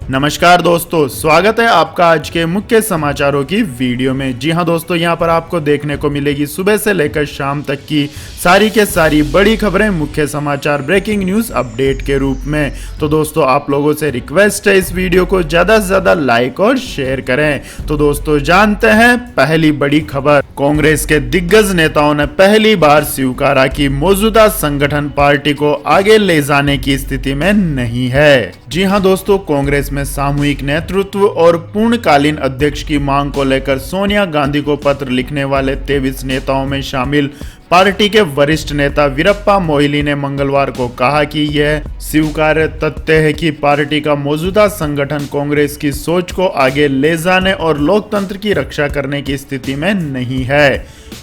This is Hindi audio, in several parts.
नमस्कार दोस्तों, स्वागत है आपका आज के मुख्य समाचारों की वीडियो में। जी हां दोस्तों, यहां पर आपको देखने को मिलेगी सुबह से लेकर शाम तक की सारी के सारी बड़ी खबरें, मुख्य समाचार, ब्रेकिंग न्यूज अपडेट के रूप में। तो दोस्तों, आप लोगों से रिक्वेस्ट है इस वीडियो को ज्यादा से ज्यादा लाइक और शेयर करें। तो दोस्तों, जानते हैं पहली बड़ी खबर। कांग्रेस के दिग्गज नेताओं ने पहली बार स्वीकारा कि मौजूदा संगठन पार्टी को आगे ले जाने की स्थिति में नहीं है। जी हां दोस्तों, कांग्रेस में सामूहिक नेतृत्व और पूर्णकालीन अध्यक्ष की मांग को लेकर सोनिया गांधी को पत्र लिखने वाले 23 नेताओं में शामिल पार्टी के वरिष्ठ नेता वीरप्पा मोइली ने मंगलवार को कहा कि यह स्वीकार्य तथ्य है कि पार्टी का मौजूदा संगठन कांग्रेस की सोच को आगे ले जाने और लोकतंत्र की रक्षा करने की स्थिति में नहीं है।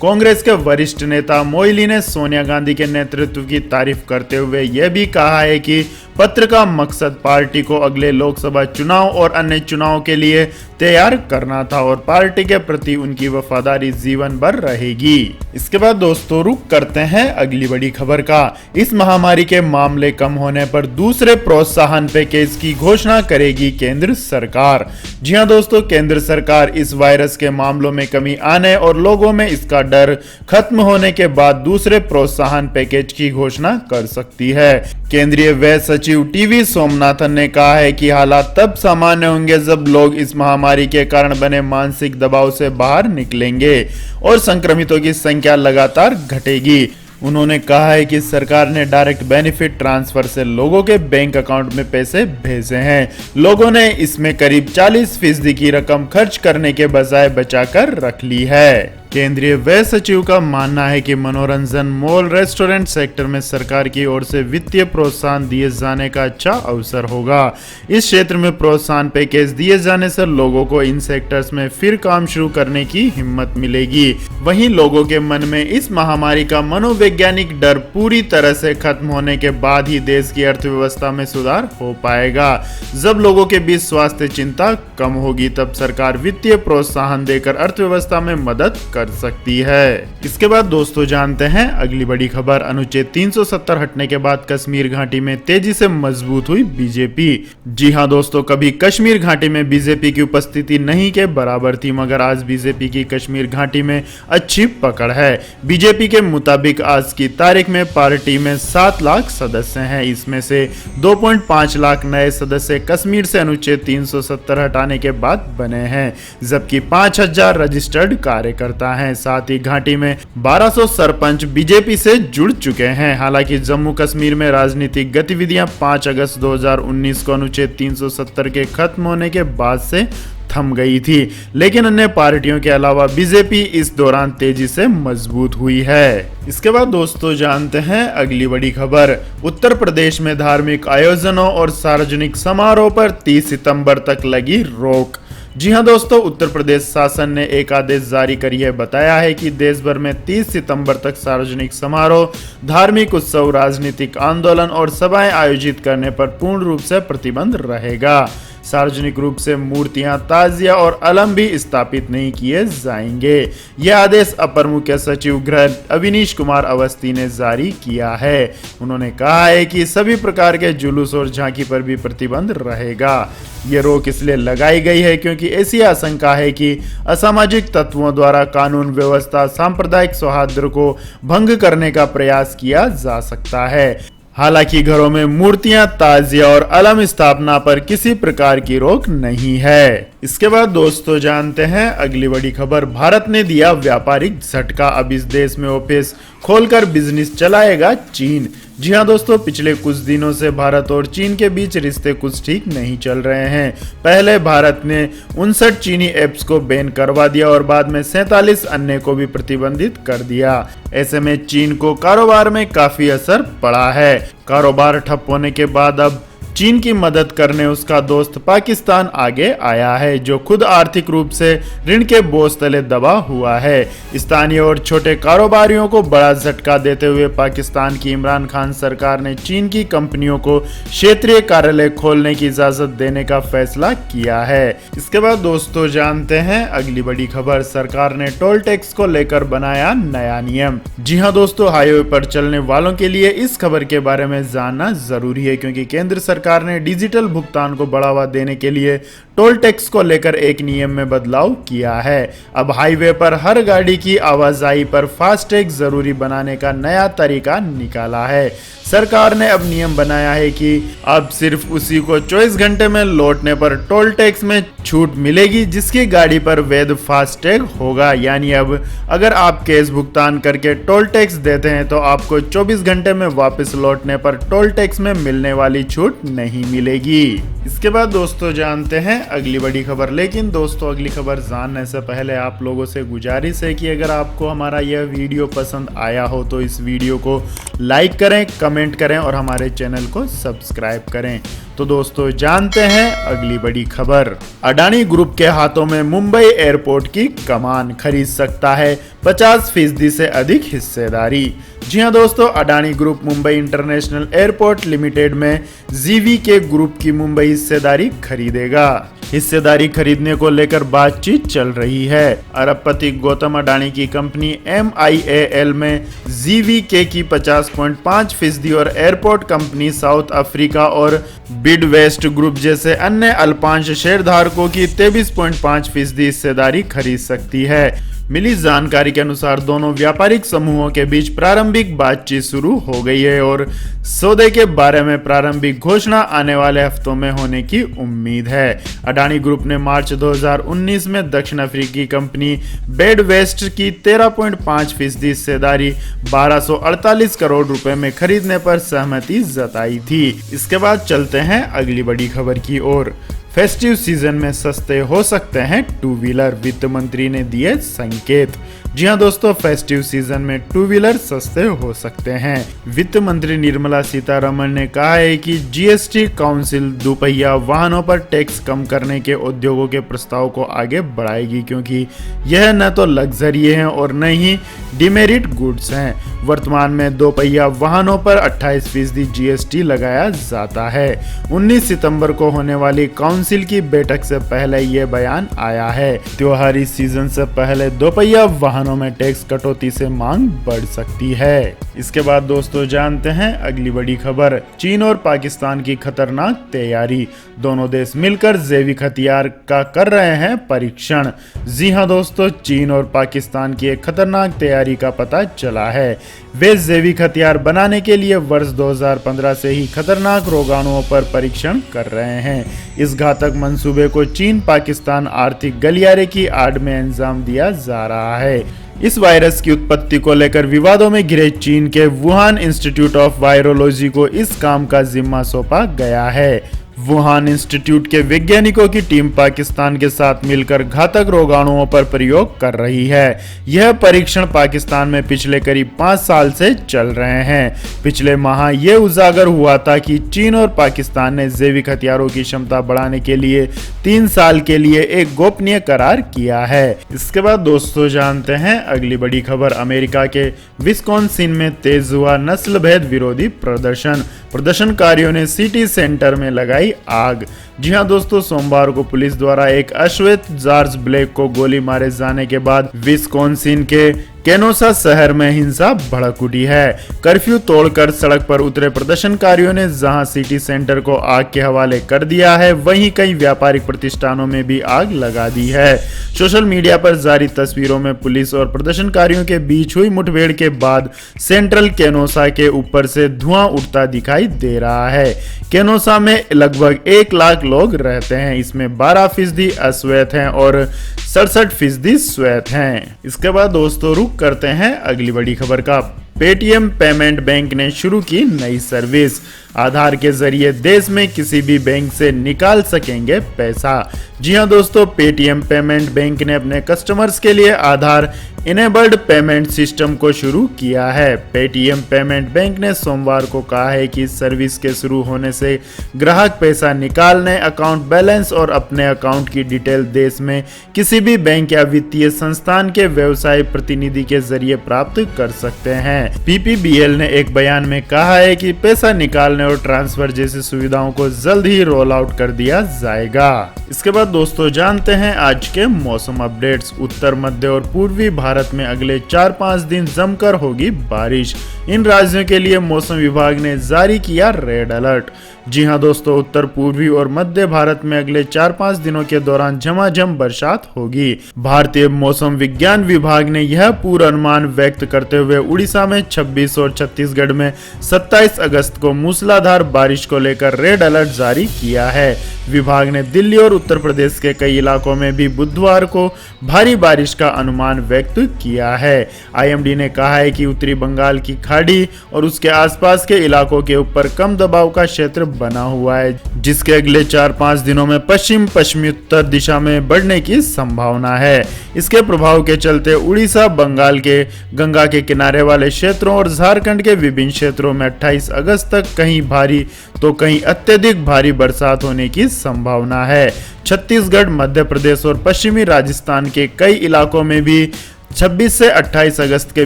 कांग्रेस के वरिष्ठ नेता मोइली ने सोनिया गांधी के नेतृत्व की तारीफ करते हुए यह भी कहा है कि पत्र का मकसद पार्टी को अगले लोकसभा चुनाव और अन्य चुनाव के लिए तैयार करना था और पार्टी के प्रति उनकी वफादारी जीवन भर रहेगी। इसके बाद दोस्तों, रुक करते हैं अगली बड़ी खबर का। इस महामारी के मामले कम होने पर दूसरे प्रोत्साहन पैकेज की घोषणा करेगी केंद्र सरकार। जी हां दोस्तों, केंद्र सरकार इस वायरस के मामलों में कमी आने और लोगों में इसका डर खत्म होने के बाद दूसरे प्रोत्साहन पैकेज की घोषणा कर सकती है। केंद्रीय व्यय सचिव टीवी सोमनाथन ने कहा है कि हालात तब सामान्य होंगे जब लोग इस महामारी के कारण बने मानसिक दबाव से बाहर निकलेंगे और संक्रमितों की संख्या लगातार घटेगी। उन्होंने कहा है कि सरकार ने डायरेक्ट बेनिफिट ट्रांसफर से लोगों के बैंक अकाउंट में पैसे भेजे हैं। लोगों ने इसमें करीब 40% की रकम खर्च करने के बजाय बचाकर रख ली है। केंद्रीय व्यय सचिव का मानना है कि मनोरंजन, मॉल, रेस्टोरेंट सेक्टर में सरकार की ओर से वित्तीय प्रोत्साहन दिए जाने का अच्छा अवसर होगा। इस क्षेत्र में प्रोत्साहन पैकेज दिए जाने से लोगों को इन सेक्टर्स में फिर काम शुरू करने की हिम्मत मिलेगी। वहीं लोगों के मन में इस महामारी का मनोवैज्ञानिक डर पूरी तरह से खत्म होने के बाद ही देश की अर्थव्यवस्था में सुधार हो पाएगा। जब लोगों के बीच स्वास्थ्य चिंता कम होगी, तब सरकार वित्तीय प्रोत्साहन देकर अर्थव्यवस्था में मदद कर सकती है। इसके बाद दोस्तों, जानते हैं अगली बड़ी खबर। अनुच्छेद 370 हटने के बाद कश्मीर घाटी में तेजी से मजबूत हुई बीजेपी। जी हां दोस्तों, कभी कश्मीर घाटी में बीजेपी की उपस्थिति नहीं के बराबर थी, मगर आज बीजेपी की कश्मीर घाटी में अच्छी पकड़ है। बीजेपी के मुताबिक आज की तारीख में पार्टी में 7 लाख सदस्य हैं। इसमें से 2.5 लाख नए सदस्य कश्मीर से अनुच्छेद 370 हटाने के बाद बने हैं, जबकि 5000 रजिस्टर्ड कार्यकर्ता हैं। साथ ही घाटी में 1200 सरपंच बीजेपी से जुड़ चुके हैं। हालांकि जम्मू कश्मीर में राजनीतिक गतिविधियां 5 अगस्त 2019 को अनुच्छेद 370 के खत्म होने के बाद से थम गई थी, लेकिन अन्य पार्टियों के अलावा बीजेपी इस दौरान तेजी से मजबूत हुई है। इसके बाद दोस्तों, जानते हैं अगली बड़ी खबर। उत्तर प्रदेश में धार्मिक आयोजनों और सार्वजनिक समारोह पर 30 सितंबर तक लगी रोक। जी हां दोस्तों, उत्तर प्रदेश शासन ने एक आदेश जारी कर यह बताया है कि देश भर में 30 सितंबर तक सार्वजनिक समारोह, धार्मिक उत्सव, राजनीतिक आंदोलन और सभाएं आयोजित करने पर पूर्ण रूप से प्रतिबंध रहेगा। सार्वजनिक रूप से मूर्तियां, ताजिया और अलम भी स्थापित नहीं किए जाएंगे। यह आदेश अपर मुख्य सचिव गृह अविनीश कुमार अवस्थी ने जारी किया है। उन्होंने कहा है कि सभी प्रकार के जुलूस और झांकी पर भी प्रतिबंध रहेगा। यह रोक इसलिए लगाई गई है क्योंकि ऐसी आशंका है कि असामाजिक तत्वों द्वारा कानून व्यवस्था, सांप्रदायिक सौहार्द को भंग करने का प्रयास किया जा सकता है। हालांकि घरों में मूर्तियां, ताजिया और अलम स्थापना पर किसी प्रकार की रोक नहीं है। इसके बाद दोस्तों, जानते हैं अगली बड़ी खबर। भारत ने दिया व्यापारिक झटका, अब इस देश में ऑफिस खोलकर बिजनेस चलाएगा चीन। जी हां दोस्तों, पिछले कुछ दिनों से भारत और चीन के बीच रिश्ते कुछ ठीक नहीं चल रहे हैं। पहले भारत ने 59 चीनी ऐप्स को बैन करवा दिया और बाद में 47 अन्य को भी प्रतिबंधित कर दिया। ऐसे में चीन को कारोबार में काफी असर पड़ा है। कारोबार ठप होने के बाद अब चीन की मदद करने उसका दोस्त पाकिस्तान आगे आया है, जो खुद आर्थिक रूप से ऋण के बोझ तले दबा हुआ है। स्थानीय और छोटे कारोबारियों को बड़ा झटका देते हुए पाकिस्तान की इमरान खान सरकार ने चीन की कंपनियों को क्षेत्रीय कार्यालय खोलने की इजाजत देने का फैसला किया है। इसके बाद दोस्तों, जानते हैं अगली बड़ी खबर। सरकार ने टोल टैक्स को लेकर बनाया नया नियम। जी हां दोस्तों, हाईवे पर चलने वालों के लिए इस खबर के बारे में जानना जरूरी है, क्योंकि केंद्र सरकार सरकार ने डिजिटल भुगतान को बढ़ावा देने के लिए टोल टैक्स को लेकर एक नियम में बदलाव किया है। अब हाईवे पर हर गाड़ी की आवाजाही पर फास्टैग जरूरी बनाने का नया तरीका निकाला है। सरकार ने अब नियम बनाया है कि अब सिर्फ उसी को 24 घंटे में लौटने पर टोल टैक्स में छूट मिलेगी जिसकी गाड़ी पर वैध फास्टैग होगा। यानी अब अगर आप कैश भुगतान करके टोल टैक्स देते हैं तो आपको 24 घंटे में वापस लौटने पर टोल टैक्स में मिलने वाली छूट नहीं मिलेगी। इसके बाद दोस्तों जानते हैं अगली बड़ी खबर। लेकिन दोस्तों अगली खबर जानने से पहले आप लोगों से गुजारिश है कि अगर आपको हमारा यह वीडियो पसंद आया हो तो इस वीडियो को लाइक करें, कमेंट करें और हमारे चैनल को सब्सक्राइब करें। तो दोस्तों जानते हैं अगली बड़ी खबर। अडानी ग्रुप के हाथों में मुंबई एयरपोर्ट की कमान, खरीद सकता है 50% से अधिक हिस्सेदारी। जी हां दोस्तों, Adani group Mumbai international airport limited में जीवीके ग्रुप की मुंबई हिस्सेदारी खरीदेगा। हिस्सेदारी खरीदने को लेकर बातचीत चल रही है। अरबपति गौतम अडानी की कंपनी MIAL में जीवीके की 50.5% और एयरपोर्ट कंपनी साउथ अफ्रीका और बिडवेस्ट ग्रुप जैसे अन्य अल्पांश शेयरधारकों की 23.5% हिस्सेदारी खरीद सकती है। मिली जानकारी के अनुसार दोनों व्यापारिक समूहों के बीच प्रारंभिक बातचीत शुरू हो गई है और सौदे के बारे में प्रारंभिक घोषणा आने वाले हफ्तों में होने की उम्मीद है। अडानी ग्रुप ने मार्च 2019 में दक्षिण अफ्रीकी कंपनी बिडवेस्ट की 13.5% हिस्सेदारी 1248 करोड़ रुपए में खरीदने पर सहमति जताई थी। इसके बाद चलते हैं अगली बड़ी खबर की ओर। फेस्टिव सीजन में सस्ते हो सकते हैं टू व्हीलर, वित्त मंत्री ने दिए संकेत। जी हां दोस्तों, फेस्टिव सीजन में टू व्हीलर सस्ते हो सकते हैं। वित्त मंत्री निर्मला सीतारमण ने कहा है कि जीएसटी काउंसिल दोपहिया वाहनों पर टैक्स कम करने के उद्योगों के प्रस्ताव को आगे बढ़ाएगी क्योंकि यह न तो लग्जरी है और न ही डिमेरिट गुड्स हैं। वर्तमान में दोपहिया वाहनों पर 28% जीएसटी लगाया जाता है। 19 सितंबर को होने वाली काउंसिल की बैठक से पहले यह बयान आया है। त्योहारी सीजन से पहले दोपहिया वाहनों में टैक्स कटौती से मांग बढ़ सकती है। इसके बाद दोस्तों जानते हैं अगली बड़ी खबर। चीन और पाकिस्तान की खतरनाक तैयारी, दोनों देश मिलकर जैविक हथियार का कर रहे हैं परीक्षण। जी हां दोस्तों, चीन और पाकिस्तान की एक खतरनाक तैयारी का पता चला है। वे जैविक हथियार बनाने के लिए वर्ष 2015 से ही खतरनाक रोगाणुओं पर परीक्षण कर रहे हैं। इस घातक मंसूबे को चीन पाकिस्तान आर्थिक गलियारे की आड़ में अंजाम दिया जा रहा है। इस वायरस की उत्पत्ति को लेकर विवादों में घिरे चीन के वुहान इंस्टीट्यूट ऑफ वायरोलॉजी को इस काम का जिम्मा सौंपा गया है। वुहान इंस्टीट्यूट के वैज्ञानिकों की टीम पाकिस्तान के साथ मिलकर घातक रोगाणुओं पर प्रयोग कर रही है। यह परीक्षण पाकिस्तान में पिछले करीब 5 साल से चल रहे हैं। पिछले माह यह उजागर हुआ था कि चीन और पाकिस्तान ने जैविक हथियारों की क्षमता बढ़ाने के लिए 3 साल के लिए एक गोपनीय करार किया है। इसके बाद दोस्तों जानते हैं अगली बड़ी खबर। अमेरिका के विस्कॉन्सिन में तेज हुआ नस्ल भेद विरोधी प्रदर्शन, प्रदर्शनकारियों ने सिटी सेंटर में लगाई आग। जी हां दोस्तों, सोमवार को पुलिस द्वारा एक अश्वेत जॉर्ज ब्लेक को गोली मारे जाने के बाद विस्कॉन्सिन के केनोसा शहर में हिंसा भड़क उठी है। कर्फ्यू तोड़कर सड़क पर उतरे प्रदर्शनकारियों ने जहां सिटी सेंटर को आग के हवाले कर दिया है, वहीं कई व्यापारिक प्रतिष्ठानों में भी आग लगा दी है। सोशल मीडिया पर जारी तस्वीरों में पुलिस और प्रदर्शनकारियों के बीच हुई मुठभेड़ के बाद सेंट्रल केनोसा के ऊपर से धुआं उठता दिखाई दे रहा है। केनोसा में लगभग 1 लाख लोग रहते हैं। इसमें 12% अश्वेत हैं और 67% श्वेत हैं। इसके बाद दोस्तों रुक करते हैं अगली बड़ी खबर का। पेटीएम पेमेंट बैंक ने शुरू की नई सर्विस, आधार के जरिए देश में किसी भी बैंक से निकाल सकेंगे पैसा। जी हां दोस्तों, पेटीएम पेमेंट बैंक ने अपने कस्टमर्स के लिए आधार इनेबल्ड पेमेंट सिस्टम को शुरू किया है। पेटीएम पेमेंट बैंक ने सोमवार को कहा है कि सर्विस के शुरू होने से ग्राहक पैसा निकालने, अकाउंट बैलेंस और अपने अकाउंट की डिटेल देश में किसी भी बैंक या वित्तीय संस्थान के व्यवसाय प्रतिनिधि के जरिए प्राप्त कर सकते हैं। पीपीबीएल ने एक बयान में कहा है कि पैसा निकालने और ट्रांसफर जैसी सुविधाओं को जल्द ही रोल आउट कर दिया जाएगा। इसके बाद दोस्तों जानते हैं आज के मौसम अपडेट्स। उत्तर, मध्य और पूर्वी भारत में अगले 4-5 दिन जमकर होगी बारिश। इन राज्यों के लिए मौसम विभाग ने जारी किया रेड अलर्ट। जी हां दोस्तों, उत्तर पूर्वी और मध्य भारत में अगले 4-5 दिनों के दौरान झमाझम बरसात होगी। भारतीय मौसम विज्ञान विभाग ने यह पूर्वानुमान व्यक्त करते हुए उड़ीसा में 26 और छत्तीसगढ़ में 27 अगस्त को मूसलाधार बारिश को लेकर रेड अलर्ट जारी किया है। विभाग ने दिल्ली और उत्तर प्रदेश के कई इलाकों में भी बुधवार को भारी बारिश का अनुमान व्यक्त किया है। आईएमडी ने कहा है कि उत्तरी बंगाल की खाड़ी और उसके आसपास के इलाकों के ऊपर कम दबाव का क्षेत्र बना हुआ है, जिसके अगले 4-5 दिनों में पश्चिमी उत्तर दिशा में बढ़ने की संभावना है। इसके प्रभाव के चलते उड़ीसा, बंगाल के गंगा के किनारे वाले क्षेत्रों और झारखंड के विभिन्न क्षेत्रों में 28 अगस्त तक कहीं भारी तो कहीं अत्यधिक भारी बरसात होने की संभावना है। छत्तीसगढ़, मध्य प्रदेश और पश्चिमी राजस्थान के कई इलाकों में भी 26 से 28 अगस्त के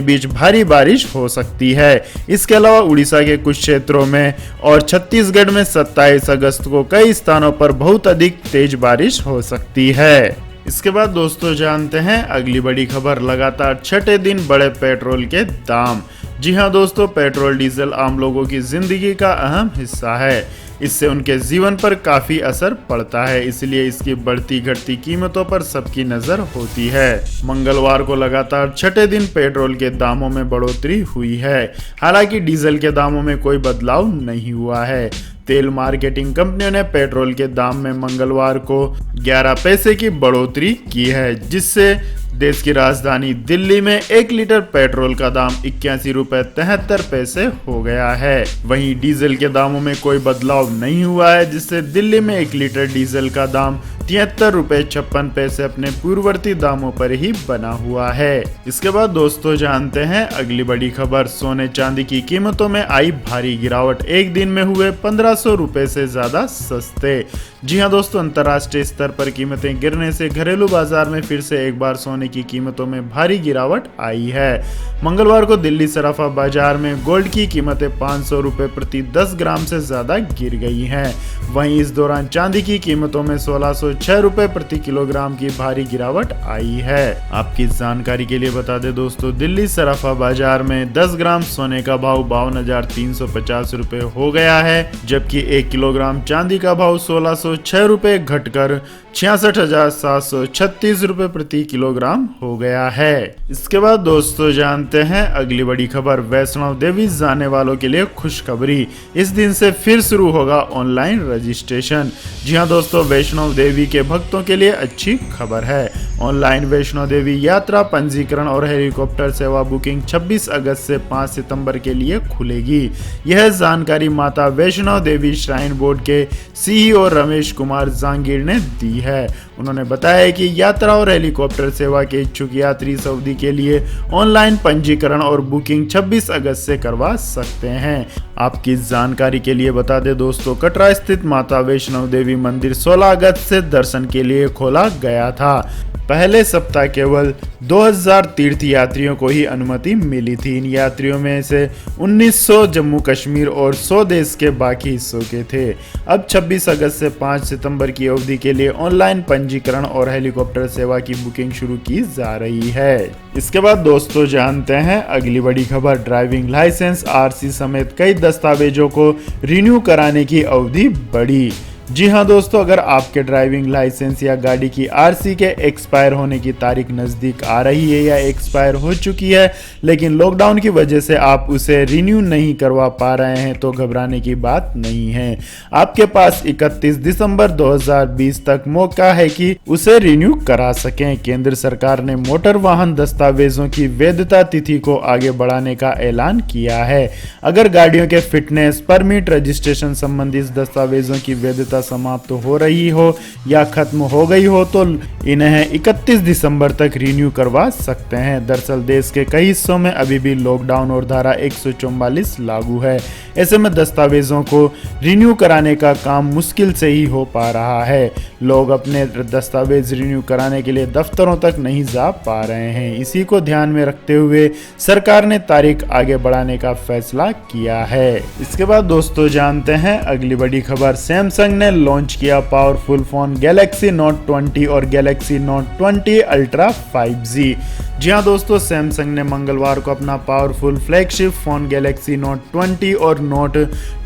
बीच भारी बारिश हो सकती है। इसके अलावा उड़ीसा के कुछ क्षेत्रों में और छत्तीसगढ़ में 27 अगस्त को कई स्थानों पर बहुत अधिक तेज बारिश हो सकती है। इसके बाद दोस्तों जानते हैं अगली बड़ी खबर। लगातार छठे दिन बढ़े पेट्रोल के दाम। जी हां दोस्तों, पेट्रोल डीजल आम लोगों की जिंदगी का अहम हिस्सा है। इससे उनके जीवन पर काफी असर पड़ता है, इसलिए इसकी बढ़ती घटती कीमतों पर सबकी नजर होती है। मंगलवार को लगातार छठे दिन पेट्रोल के दामों में बढ़ोतरी हुई है। हालांकि डीजल के दामों में कोई बदलाव नहीं हुआ है। तेल मार्केटिंग कंपनियों ने पेट्रोल के दाम में मंगलवार को 11 पैसे की बढ़ोतरी की है, जिससे देश की राजधानी दिल्ली में 1 लीटर पेट्रोल का दाम 81 रुपए 73 पैसे हो गया है। वहीं डीजल के दामों में कोई बदलाव नहीं हुआ है, जिससे दिल्ली में 1 लीटर डीजल का दाम 73 रुपए 56 पैसे अपने पूर्ववर्ती दामों पर ही बना हुआ है। इसके बाद दोस्तों जानते हैं अगली बड़ी खबर। सोने चांदी की कीमतों में आई भारी गिरावट। एक दिन में हुए 1500 रुपए से ज्यादा सस्ते। जी हां दोस्तों, अंतर्राष्ट्रीय स्तर पर कीमतें गिरने से घरेलू बाजार में फिर से एक बार सोने की कीमतों में भारी गिरावट आई है। मंगलवार को दिल्ली सराफा बाजार में गोल्ड की कीमतें 500 रुपए प्रति 10 ग्राम से ज्यादा गिर गई हैं। वहीं इस दौरान चांदी की कीमतों में 1606 रुपए प्रति किलोग्राम की भारी गिरावट आई है। आपकी जानकारी के लिए बता दें दोस्तों, दिल्ली सराफा बाजार में 10 ग्राम सोने का भाव 52,350 रुपए हो गया है, जबकि 1 किलोग्राम चांदी का भाव 1606 रुपए घटकर 66,736 रुपए प्रति किलोग्राम हो गया है। इसके बाद दोस्तों जानते हैं अगली बड़ी खबर। वैष्णो देवी जाने वालों के लिए खुशखबरी। इस दिन से फिर शुरू होगा ऑनलाइन रजिस्ट्रेशन। जी हां दोस्तों, वैष्णो देवी के भक्तों के लिए अच्छी खबर है। ऑनलाइन वैष्णो देवी यात्रा पंजीकरण और हेलीकॉप्टर सेवा बुकिंग 26 अगस्त से 5 सितंबर के लिए खुलेगी। यह जानकारी माता वैष्णो देवी श्राइन बोर्ड के सीईओ रमेश कुमार जांगीर ने दी है। उन्होंने बताया कि यात्रा और हेलीकॉप्टर सेवा के इच्छुक यात्री इस अवधि के लिए ऑनलाइन पंजीकरण और बुकिंग 26 अगस्त से करवा सकते हैं। आपकी जानकारी के लिए बता दें दोस्तों, कटरा स्थित माता वैष्णो देवी मंदिर 16 अगस्त से दर्शन के लिए खोला गया था। पहले सप्ताह केवल 2000 तीर्थ यात्रियों को ही अनुमति मिली थी। इन यात्रियों में से 1900 जम्मू कश्मीर और 100 देश के बाकी हिस्सों के थे। अब 26 अगस्त से 5 सितंबर की अवधि के लिए ऑनलाइन पंजीकरण और हेलीकॉप्टर सेवा की बुकिंग शुरू की जा रही है। इसके बाद दोस्तों जानते हैं अगली बड़ी खबर। ड्राइविंग लाइसेंस, आरसी समेत कई दस्तावेजों को रिन्यू कराने की अवधि बढ़ी। जी हां दोस्तों, अगर आपके ड्राइविंग लाइसेंस या गाड़ी की आरसी के एक्सपायर होने की तारीख नज़दीक आ रही है या एक्सपायर हो चुकी है, लेकिन लॉकडाउन की वजह से आप उसे रिन्यू नहीं करवा पा रहे हैं, तो घबराने की बात नहीं है। आपके पास 31 दिसंबर 2020 तक मौका है कि उसे रिन्यू करा सकें। केंद्र सरकार ने मोटर वाहन दस्तावेजों की वैधता तिथि को आगे बढ़ाने का ऐलान किया है। अगर गाड़ियों के फिटनेस, परमिट, रजिस्ट्रेशन संबंधित दस्तावेजों की वैधता समाप्त हो रही हो या खत्म हो गई हो, तो इन्हें 31 दिसंबर तक रिन्यू करवा सकते हैं। दरअसल देश के कई हिस्सों में अभी भी लॉकडाउन और धारा 144 लागू है। ऐसे में दस्तावेजों को रिन्यू कराने का काम मुश्किल से ही हो पा रहा है। लोग अपने दस्तावेज रिन्यू कराने के लिए दफ्तरों तक नहीं जा पा रहे हैं। इसी को ध्यान में रखते हुए सरकार ने तारीख आगे बढ़ाने का फैसला किया है। इसके बाद दोस्तों जानते हैं अगली बड़ी खबर। सैमसंग ने ने लॉन्च किया पावरफुल फोन गैलेक्सी नोट 20 और गैलेक्सी नोट 20 अल्ट्रा 5G। जी हाँ दोस्तों, सैमसंग ने मंगलवार को अपना powerful flagship phone Galaxy note 20 और नोट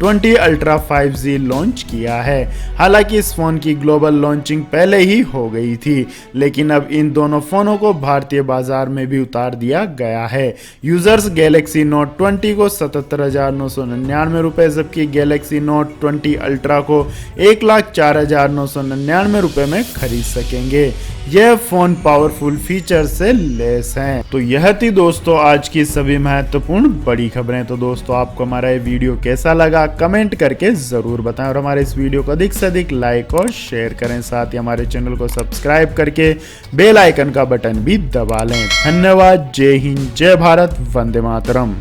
20 अल्ट्रा 5G लॉन्च किया है। हालांकि इस फोन की ग्लोबल लॉन्चिंग पहले ही हो गई थी, लेकिन अब इन दोनों फोनों को भारतीय बाजार में भी उतार दिया गया है। यूजर्स गैलेक्सी नोट 20 को 77,999 रुपए, जबकि गैलेक्सी नोट 20 अल्ट्रा को 1,04,999 रुपए में खरीद सकेंगे। यह फोन पावरफुल फीचर से लेस हैं। तो यह थी दोस्तों आज की सभी महत्वपूर्ण बड़ी खबरें। तो दोस्तों, आपको हमारा ये वीडियो कैसा लगा कमेंट करके जरूर बताएं, और हमारे इस वीडियो को अधिक से अधिक लाइक और शेयर करें। साथ ही हमारे चैनल को सब्सक्राइब करके बेल आइकन का बटन भी दबा लें। धन्यवाद। जय हिंद, जय भारत, वंदे मातरम।